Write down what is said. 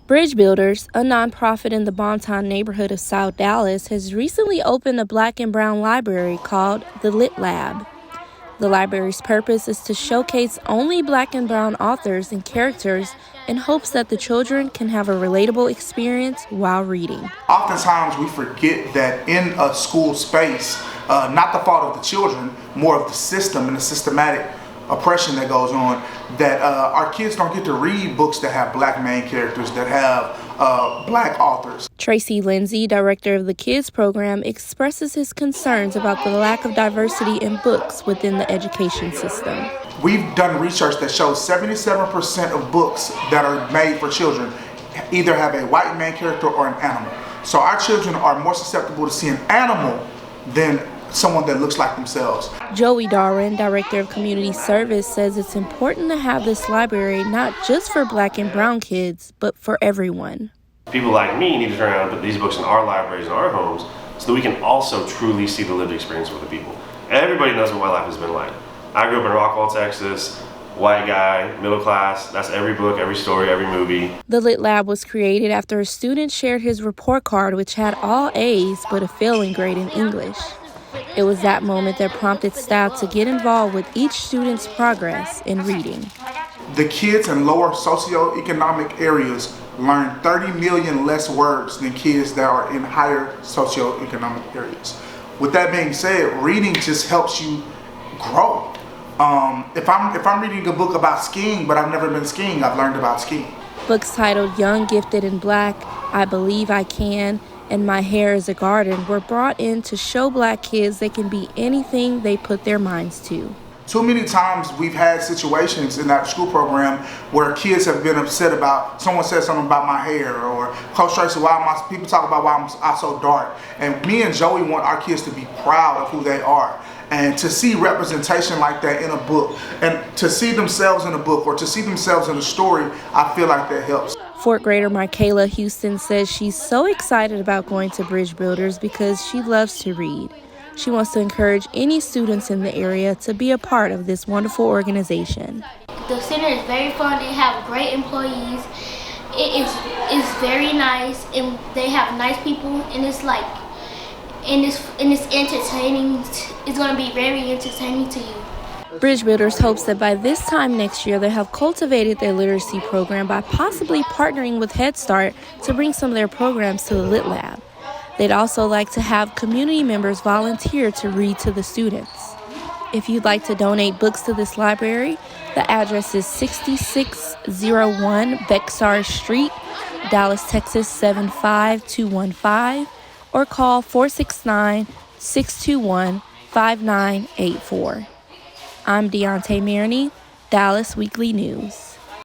Bridge Builders, a nonprofit in the Bonton neighborhood of South Dallas, has recently opened a black and brown library called the Lit Lab. The library's purpose is to showcase only black and brown authors and characters in hopes that the children can have a relatable experience while reading. Oftentimes we forget that in a school space, not the fault of the children, more of the system and the systematic oppression that goes on, that our kids don't get to read books that have black main characters, that have black authors. Tracy Lindsay, director of the Kids program, expresses his concerns about the lack of diversity in books within the education system. We've done research that shows 77% of books that are made for children either have a white main character or an animal. So our children are more susceptible to see an animal than someone that looks like themselves. Joey Darwin, director of community service, says it's important to have this library not just for black and brown kids, but for everyone. People like me need to turn around and put these books in our libraries and our homes so that we can also truly see the lived experience of other people. Everybody knows what my life has been like. I grew up in Rockwall, Texas, white guy, middle class. That's every book, every story, every movie. The Lit Lab was created after a student shared his report card, which had all A's but a failing grade in English. It was that moment that prompted staff to get involved with each student's progress in reading. The kids in lower socioeconomic areas learn 30 million less words than kids that are in higher socioeconomic areas. With that being said, reading just helps you grow. If I'm reading a book about skiing, but I've never been skiing, I've learned about skiing. Books titled Young, Gifted, and Black, I Believe I Can, and My Hair is a Garden were brought in to show black kids they can be anything they put their minds to. Too many times we've had situations in our school program where kids have been upset about, someone said something about my hair, or Coach Tracy, people talk about why I'm so dark. And me and Joey want our kids to be proud of who they are. And to see representation like that in a book, and to see themselves in a book or to see themselves in a story, I feel like that helps. Fourth grader Michaela Houston says she's so excited about going to Bridge Builders because she loves to read. She wants to encourage any students in the area to be a part of this wonderful organization. The center is very fun. They have great employees. It's very nice, and they have nice people, and it's like, and it's entertaining. It's going to be very entertaining to you. Bridge Builders hopes that by this time next year, they'll have cultivated their literacy program by possibly partnering with Head Start to bring some of their programs to the Lit Lab. They'd also like to have community members volunteer to read to the students. If you'd like to donate books to this library, the address is 6601 Bexar Street, Dallas, Texas 75215, or call 469-621-5984. I'm Dianté Maroney, Dallas Weekly News.